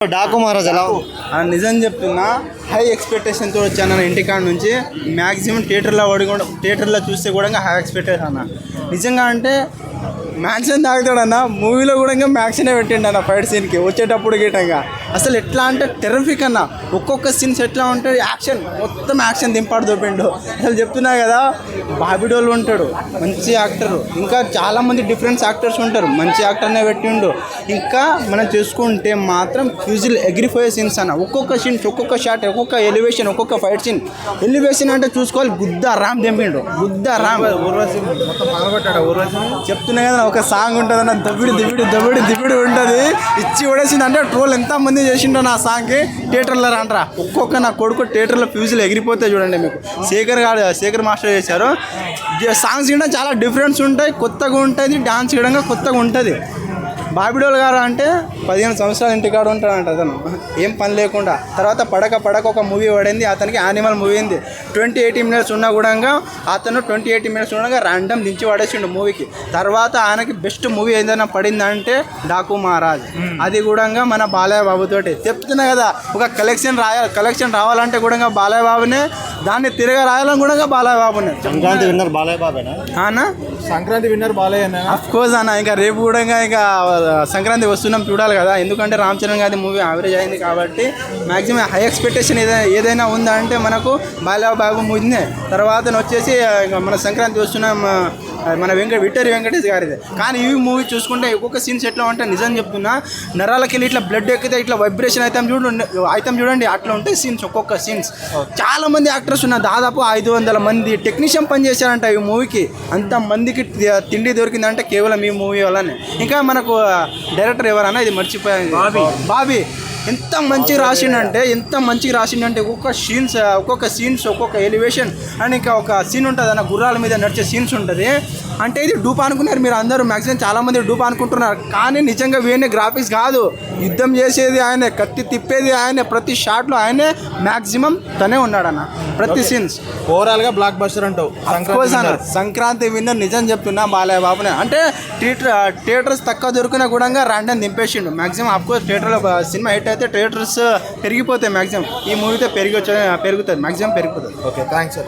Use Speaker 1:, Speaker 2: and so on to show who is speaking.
Speaker 1: డాకు మహారాజ్ ఎలా ఉంది?
Speaker 2: నిజం చెప్తున్నా, హై ఎక్స్పెక్టేషన్తో వచ్చాను అన్న ఇంటికాడ నుంచి. మ్యాక్సిమం థియేటర్లో చూస్తే కూడా హై ఎక్స్పెక్టేషన్ అన్న. నిజంగా అంటే మ్యాక్సిమం తాగుతాడన్న. మూవీలో కూడా ఇంకా మ్యాక్సినే పెట్టిండు అన్న ఫైట్ సీన్కి వచ్చేటప్పుడు గిటంగా. అసలు ఎట్లా అంటే టెర్రిఫిక్ అన్న. ఒక్కొక్క సీన్స్ ఎట్లా ఉంటుంది, యాక్షన్ మొత్తం యాక్షన్ దింపాడు దొప్పిండు. అసలు చెప్తున్నా కదా, బాబిడోళ్ళు ఉంటాడు మంచి యాక్టరు, ఇంకా చాలామంది డిఫరెంట్ యాక్టర్స్ ఉంటారు, మంచి యాక్టర్నే పెట్టిండు. ఇంకా మనం చూసుకుంటే మాత్రం ఫ్యూజిల్ ఎగిరిపోయే సీన్స్ అన్న. ఒక్కొక్క సీన్స్, ఒక్కొక్క షాట్, ఒక్కొక్క ఎలివేషన్, ఒక్కొక్క ఫైట్ సీన్. ఎలివేషన్ అంటే చూసుకోవాలి, గుద్ద రామ్ దింపిండు, గుద్ద రామ్. చెప్తున్నా కదా, ఒక సాంగ్ ఉంటుంది అన్న, దబ్బిడి దిబ్బిడి దబ్బిడి దిబ్బిడి ఉంటుంది. ఇచ్చి పడేసింది అంటే ట్రోల్ ఎంతమంది చేసిండో నా సాంగ్కి. థియేటర్లో రాంట్రా, ఒక్కొక్క నా కొడుకు థియేటర్లో ఫ్యూజులు ఎగిరిపోతే చూడండి. మీకు శేఖర్ మాస్టర్ చేశారు. సాంగ్స్ కూడా చాలా డిఫరెన్స్ ఉంటాయి, కొత్తగా ఉంటుంది. డాన్స్ కూడా కొత్తగా ఉంటుంది. బాబిడోల్ గారు అంటే 15 సంవత్సరాలు ఇంటికాడ ఉంటాడంట అతను, ఏం పని లేకుండా. తర్వాత పడక ఒక మూవీ పడింది అతనికి, యానిమల్ మూవీ అయింది. 20-80 మినిట్స్ ఉన్నా కూడా అతను 20-80 మినిట్స్ ఉండగా ర్యాండమ్ దించి పడేసిండు మూవీకి. తర్వాత ఆయనకి బెస్ట్ మూవీ ఏదైనా పడిందంటే డాకు మహారాజ్. అది కూడా మన బాలయ్య బాబుతోటి. చెప్తున్నా కదా, ఒక కలెక్షన్ రావాలంటే కూడా బాలయ్య బాబునే, దాన్ని తిరగ రాయాలని కూడా బాలయ్య బాబునే.
Speaker 1: సంక్రాంతి విన్నర్ బాలయ్య బాబేనా
Speaker 2: అన్న?
Speaker 1: Sankranti winner Balayya
Speaker 2: of course అన్న. ఇంకా రేపు కూడా ఇంకా సంక్రాంతి వస్తున్నాం, చూడాలి కదా. ఎందుకంటే రామ్ చరణ్ గారి మూవీ యావరేజ్ అయింది కాబట్టి మ్యాక్సిమం హై ఎక్స్పెక్టేషన్ ఏదైనా ఉందంటే మనకు బాలయ్య బాబు మూవీనే. తర్వాత వచ్చేసి మన సంక్రాంతి వస్తున్నాం మన విక్టరీ వెంకటేష్ గారిది. కానీ ఈ మూవీ చూసుకుంటే ఒక్కొక్క సీన్స్ ఎట్లా ఉంటే, నిజం చెప్తున్నా, నరాలకి వెళ్ళి ఇట్లా బ్లడ్ ఎక్కితే ఇట్లా వైబ్రేషన్ అయితే చూడండి, అట్లా ఉంటాయి సీన్స్, ఒక్కొక్క సీన్స్. చాలా మంది యాక్టర్స్ ఉన్నారు, దాదాపు 500 మంది టెక్నీషియన్ పని చేశారంట ఈ మూవీకి. అంత మందికి తిండి దొరికిందంటే కేవలం ఈ మూవీ వల్లనే. ఇంకా మనకు డైరెక్టర్ ఎవరన్నా, ఇది మర్చిపోయాను, బాబీ. ఎంత మంచిగా రాసిండంటే ఒక్కొక్క సీన్స్ ఒక్కొక్క ఎలివేషన్. అండ్ ఇంకా ఒక సీన్ ఉంటుంది అన్న, గుర్రాల మీద నడిచే సీన్స్ ఉంటుంది. అంటే ఇది డూప్ అనుకున్నారు మీరు అందరూ, మ్యాక్సిమం చాలామంది డూప్ అనుకుంటున్నారు. కానీ నిజంగా వేరే గ్రాఫిక్స్ కాదు, యుద్ధం చేసేది ఆయనే, కత్తి తిప్పేది ఆయనే, ప్రతి షాట్లో ఆయనే, మ్యాక్సిమం తనే ఉన్నాడన్న ప్రతి సీన్స్.
Speaker 1: ఓవరాల్గా బ్లాక్ బస్టర్ అంటావు.
Speaker 2: సంక్రాంతి విన్నర్ నిజం చెప్తున్నా బాలయ్య బాబునే. అంటే థియేటర్స్ తక్కువ దొరికినా కూడా ర్యాండమ్ దింపేసిండు. మ్యాక్సిమం అఫ్కోర్స్ థియేటర్లో సినిమా హిట్ అయితే థియేటర్స్ పెరిగిపోతాయి. మ్యాక్సిమం ఈ మూవీతో పెరుగుతుంది, మ్యాక్సిమం పెరిగిపోతుంది.
Speaker 1: Okay, thanks sir.